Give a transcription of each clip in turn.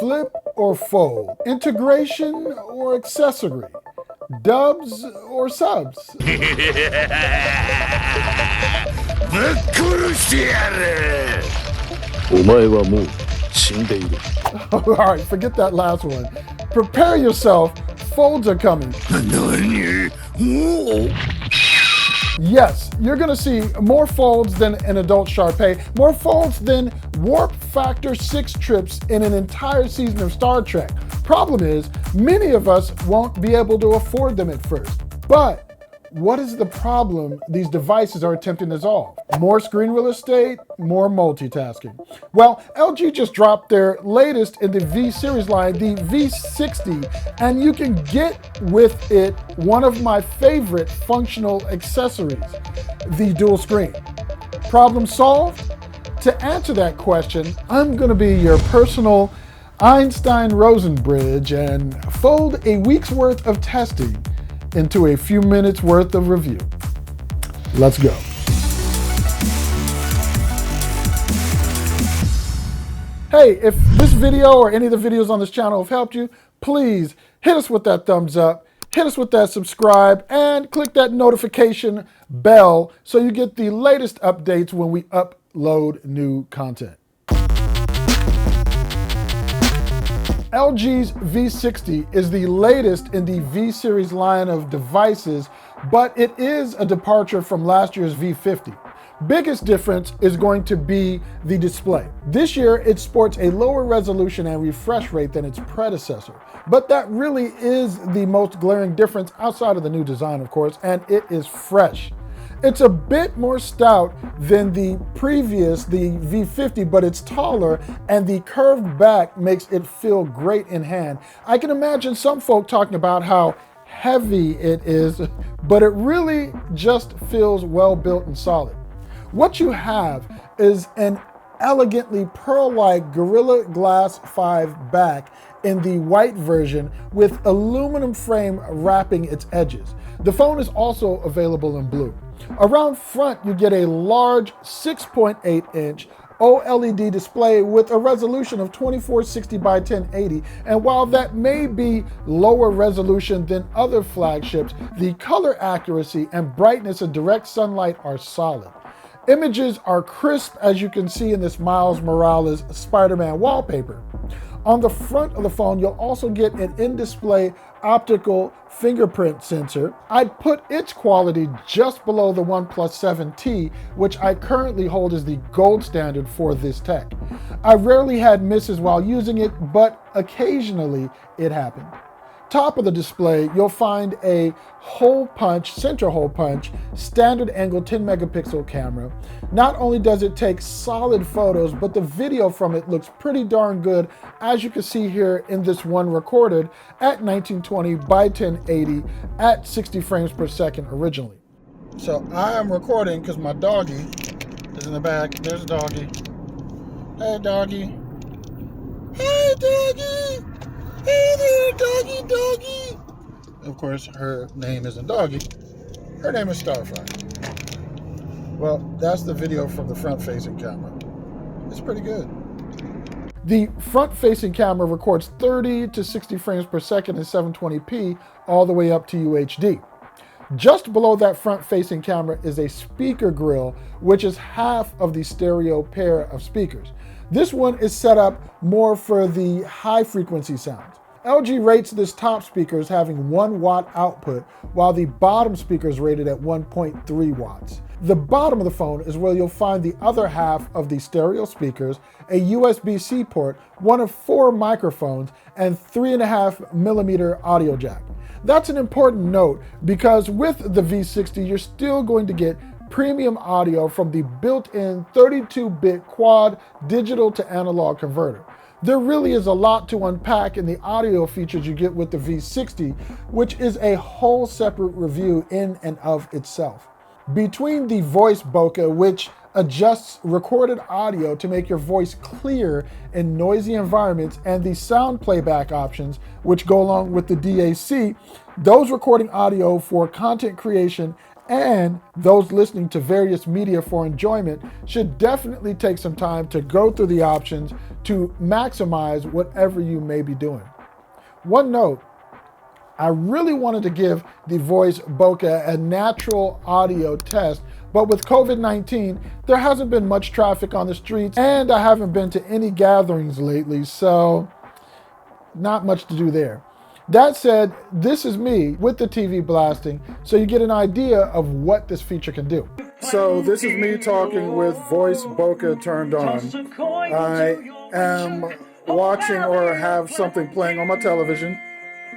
Flip or fold? Integration or accessory? Dubs or subs? Alright, forget that last one. Prepare yourself, folds are coming. Yes, you're gonna see more folds than an adult Shar-Pei, more folds than warp factor 6 trips in an entire season of Star Trek. Problem is, many of us won't be able to afford them at first. But what is the problem these devices are attempting to solve? More screen real estate, more multitasking. Well, LG just dropped their latest in the V series line, the V60, and you can get with it one of my favorite functional accessories, the dual screen. Problem solved? To answer that question, I'm gonna be your personal Einstein-Rosen bridge and fold a week's worth of testing into a few minutes worth of review. Let's go. Hey, if this video or any of the videos on this channel have helped you, please hit us with that thumbs up, hit us with that subscribe, and click that notification bell so you get the latest updates when we upload new content. LG's V60 is the latest in the V series line of devices, but it is a departure from last year's V50. Biggest difference is going to be the display. This year, it sports a lower resolution and refresh rate than its predecessor, but that really is the most glaring difference outside of the new design, of course, and it is fresh. It's a bit more stout than the previous, the V50, but it's taller and the curved back makes it feel great in hand. I can imagine some folk talking about how heavy it is, but it really just feels well built and solid. What you have is an elegantly pearl-like Gorilla Glass 5 back in the white version with aluminum frame wrapping its edges. The phone is also available in blue. Around front, you get a large 6.8-inch OLED display with a resolution of 2460 by 1080. And while that may be lower resolution than other flagships, the color accuracy and brightness of direct sunlight are solid. Images are crisp, as you can see in this Miles Morales Spider-Man wallpaper. On the front of the phone, you'll also get an in-display optical fingerprint sensor. I'd put its quality just below the OnePlus 7T, which I currently hold as the gold standard for this tech. I rarely had misses while using it, but occasionally it happened. Top of the display, you'll find a hole punch, center hole punch, standard angle 10 megapixel camera. Not only does it take solid photos, but the video from it looks pretty darn good, as you can see here in this one recorded at 1920 by 1080 at 60 frames per second originally. So I am recording because my doggy is in the back. There's doggy. Hey doggy. Hey doggy. Hey there, doggy, doggy. Of course, her name isn't Doggy. Her name is Starfire. Well, that's the video from the front-facing camera. It's pretty good. The front-facing camera records 30 to 60 frames per second in 720p, all the way up to UHD. Just below that front-facing camera is a speaker grill, which is half of the stereo pair of speakers. This one is set up more for the high-frequency sounds. LG rates this top speaker as having 1 watt output, while the bottom speaker is rated at 1.3 watts. The bottom of the phone is where you'll find the other half of the stereo speakers, a USB-C port, one of 4 microphones, and 3.5 millimeter audio jack. That's an important note because with the V60, you're still going to get premium audio from the built-in 32-bit quad digital to analog converter. There really is a lot to unpack in the audio features you get with the V60, which is a whole separate review in and of itself. Between the voice bokeh, which adjusts recorded audio to make your voice clear in noisy environments, and the sound playback options, which go along with the DAC, those recording audio for content creation And those listening to various media for enjoyment should definitely take some time to go through the options to maximize whatever you may be doing. One note, I really wanted to give the voice bokeh a natural audio test, but with COVID-19, there hasn't been much traffic on the streets and I haven't been to any gatherings lately, so not much to do there. That said, this is me with the TV blasting, so you get an idea of what this feature can do. So this is me talking with voice bokeh turned on. I am watching or have something playing on my television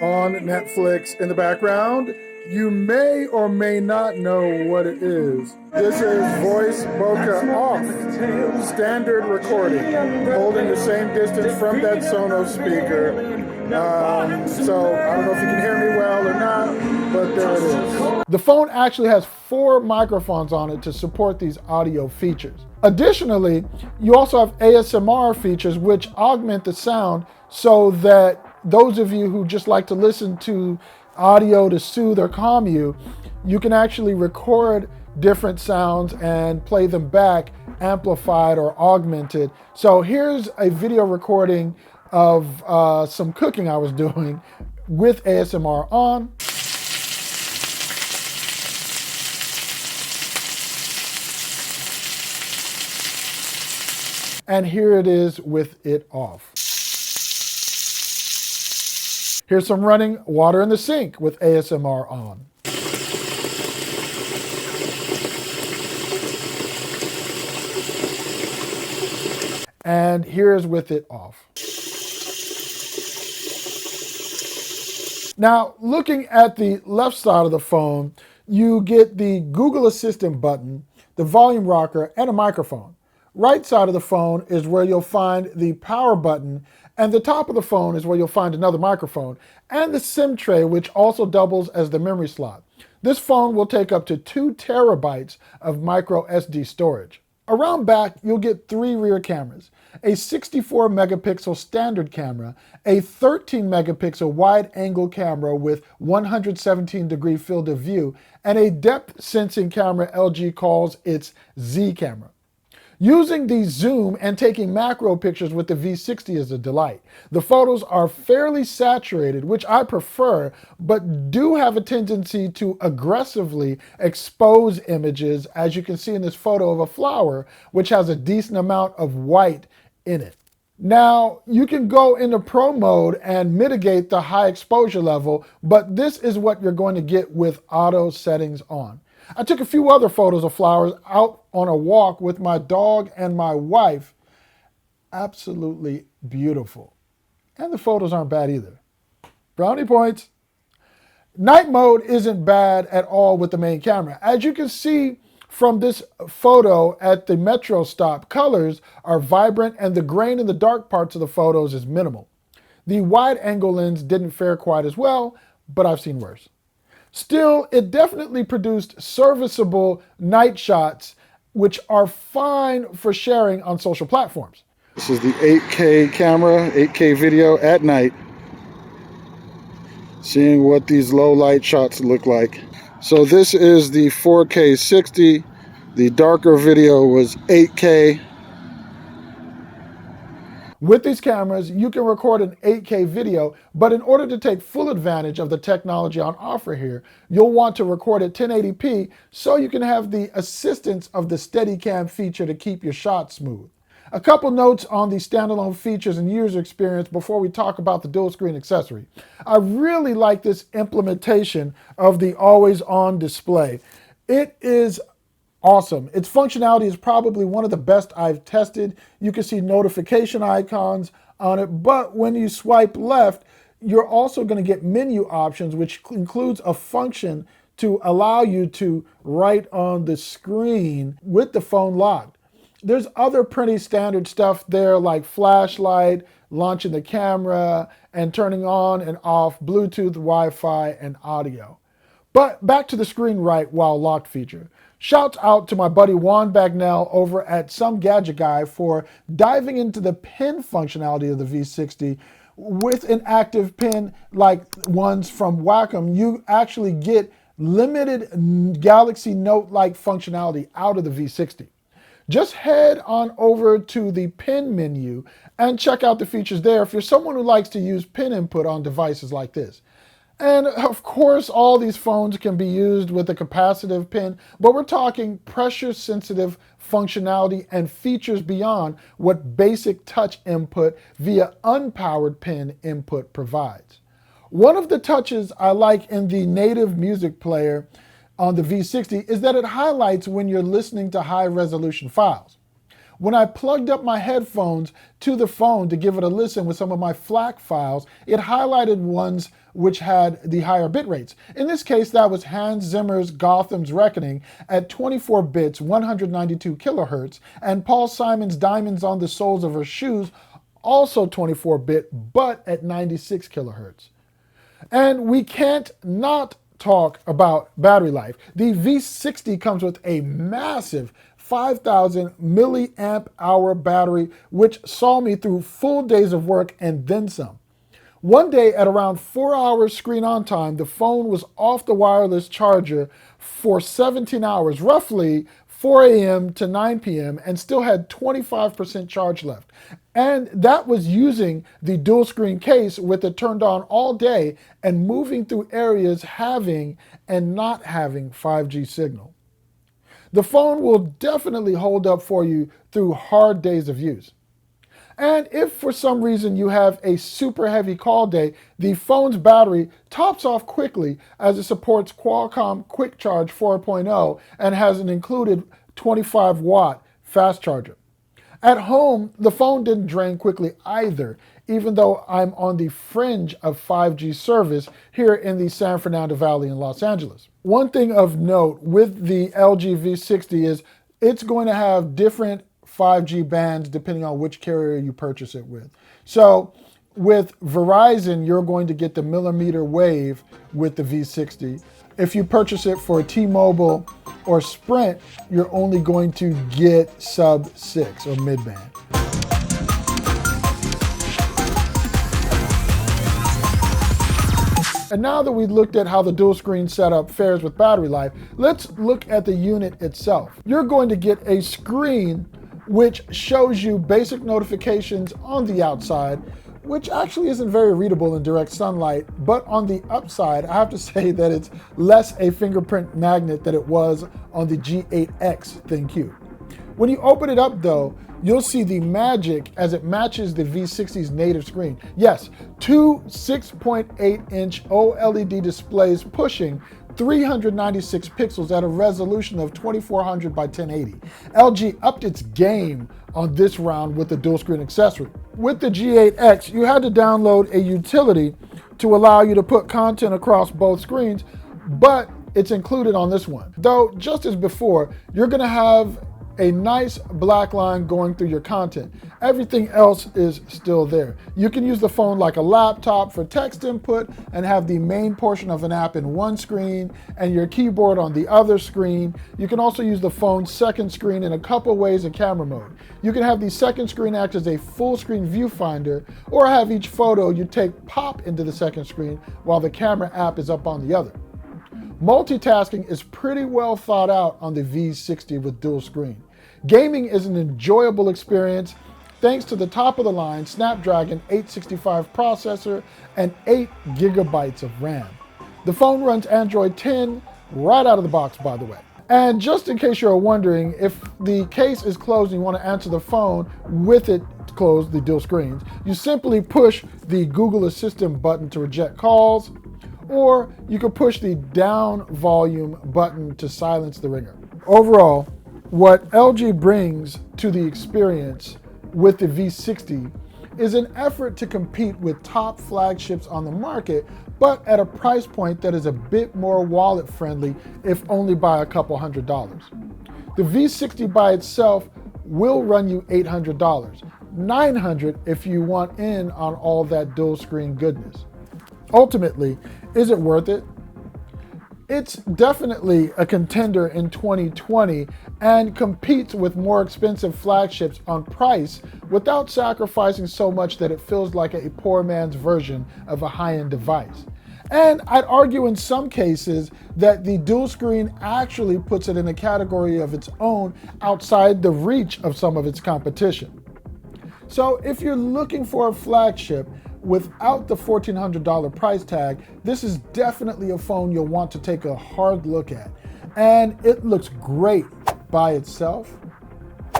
on Netflix in the background. You may or may not know what it is. This is voice bokeh off, standard recording, holding the same distance from that Sonos speaker. So I don't know if you can hear me well or not, but there it is. The phone actually has 4 microphones on it to support these audio features. Additionally, you also have ASMR features which augment the sound so that those of you who just like to listen to audio to soothe or calm you, you can actually record different sounds and play them back amplified or augmented. So here's a video recording of some cooking I was doing with ASMR on. And here it is with it off. Here's some running water in the sink with ASMR on. And here's with it off. Now, looking at the left side of the phone, you get the Google Assistant button, the volume rocker, and a microphone. Right side of the phone is where you'll find the power button, and the top of the phone is where you'll find another microphone, and the SIM tray, which also doubles as the memory slot. This phone will take up to 2 terabytes of micro SD storage. Around back, you'll get 3 rear cameras, a 64 megapixel standard camera, a 13 megapixel wide angle camera with 117 degree field of view, and a depth sensing camera LG calls its Z camera. Using the zoom and taking macro pictures with the V60 is a delight. The photos are fairly saturated, which I prefer, but do have a tendency to aggressively expose images, as you can see in this photo of a flower, which has a decent amount of white in it. Now, you can go into pro mode and mitigate the high exposure level, but this is what you're going to get with auto settings on. I took a few other photos of flowers out on a walk with my dog and my wife. Absolutely beautiful. And the photos aren't bad either. Brownie points. Night mode isn't bad at all with the main camera. As you can see from this photo at the metro stop, colors are vibrant and the grain in the dark parts of the photos is minimal. The wide angle lens didn't fare quite as well, but I've seen worse. Still, it definitely produced serviceable night shots, which are fine for sharing on social platforms. This is the 8K camera, 8K video at night. Seeing what these low light shots look like. So this is the 4K 60. The darker video was 8K. With these cameras, you can record an 8K video, but in order to take full advantage of the technology on offer here, you'll want to record at 1080p so you can have the assistance of the Steadicam feature to keep your shots smooth. A couple notes on the standalone features and user experience before we talk about the dual screen accessory. I really like this implementation of the always on display. It is awesome. Its functionality is probably one of the best I've tested. You can see notification icons on it, but when you swipe left, you're also going to get menu options, which includes a function to allow you to write on the screen with the phone locked. There's other pretty standard stuff there like flashlight, launching the camera, and turning on and off Bluetooth, Wi-Fi, and audio. But back to the screen right while locked feature. Shouts out to my buddy Juan Bagnell over at Some Gadget Guy for diving into the pin functionality of the V60. With an active pin like ones from Wacom, you actually get limited Galaxy Note-like functionality out of the V60. Just head on over to the pin menu and check out the features there if you're someone who likes to use pin input on devices like this. And of course, all these phones can be used with a capacitive pin, but we're talking pressure-sensitive functionality and features beyond what basic touch input via unpowered pin input provides. One of the touches I like in the native music player on the V60 is that it highlights when you're listening to high-resolution files. When I plugged up my headphones to the phone to give it a listen with some of my FLAC files, it highlighted ones which had the higher bit rates. In this case, that was Hans Zimmer's Gotham's Reckoning at 24 bits, 192 kilohertz, and Paul Simon's Diamonds on the Soles of Her Shoes, also 24-bit, but at 96 kilohertz. And we can't not talk about battery life. The V60 comes with a massive 5,000 milliamp hour battery, which saw me through full days of work and then some. One day at around 4 hours screen on time, the phone was off the wireless charger for 17 hours, roughly 4 a.m. to 9 p.m., and still had 25% charge left. And that was using the dual screen case with it turned on all day and moving through areas having and not having 5G signal. The phone will definitely hold up for you through hard days of use. And if for some reason you have a super heavy call day, the phone's battery tops off quickly as it supports Qualcomm Quick Charge 4.0 and has an included 25-watt fast charger. At home, the phone didn't drain quickly either, even though I'm on the fringe of 5G service here in the San Fernando Valley in Los Angeles. One thing of note with the LG V60 is it's going to have different 5G bands depending on which carrier you purchase it with. So with Verizon, you're going to get the millimeter wave with the V60. If you purchase it for T-Mobile or Sprint, you're only going to get sub-6 or mid-band. And now that we've looked at how the dual screen setup fares with battery life, let's look at the unit itself. You're going to get a screen which shows you basic notifications on the outside, which actually isn't very readable in direct sunlight, but on the upside, I have to say that it's less a fingerprint magnet than it was on the G8X ThinQ. When you open it up though, you'll see the magic as it matches the V60's native screen. Yes, two 6.8-inch OLED displays pushing 396 pixels at a resolution of 2400 by 1080. LG upped its game on this round with the dual screen accessory. With the G8X, you had to download a utility to allow you to put content across both screens, but it's included on this one. Though, just as before, you're gonna have a nice black line going through your content. Everything else is still there. You can use the phone like a laptop for text input and have the main portion of an app in one screen and your keyboard on the other screen. You can also use the phone's second screen in a couple ways in camera mode. You can have the second screen act as a full screen viewfinder or have each photo you take pop into the second screen while the camera app is up on the other. Multitasking is pretty well thought out on the V60 with dual screen. Gaming is an enjoyable experience thanks to the top-of-the-line Snapdragon 865 processor and 8 gigabytes of RAM. The phone runs Android 10 right out of the box, by the way. And just in case you're wondering, if the case is closed and you want to answer the phone with it closed, the dual screens, you simply push the Google Assistant button to reject calls, or you could push the down volume button to silence the ringer. Overall, what LG brings to the experience with the V60 is an effort to compete with top flagships on the market, but at a price point that is a bit more wallet friendly, if only by a couple $100. The V60 by itself will run you $800, $900 if you want in on all that dual screen goodness. Ultimately, is it worth it? It's definitely a contender in 2020 and competes with more expensive flagships on price without sacrificing so much that it feels like a poor man's version of a high-end device. And I'd argue in some cases that the dual screen actually puts it in a category of its own outside the reach of some of its competition. So if you're looking for a flagship without the $1,400 price tag, this is definitely a phone you'll want to take a hard look at. And it looks great by itself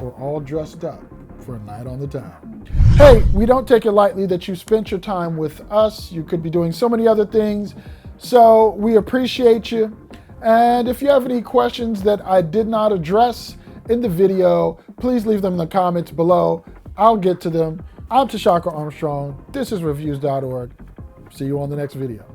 or all dressed up for a night on the town. Hey, we don't take it lightly that you spent your time with us. You could be doing so many other things. So we appreciate you. And if you have any questions that I did not address in the video, please leave them in the comments below. I'll get to them. I'm Tshaka Armstrong. This is reviews.org. See you on the next video.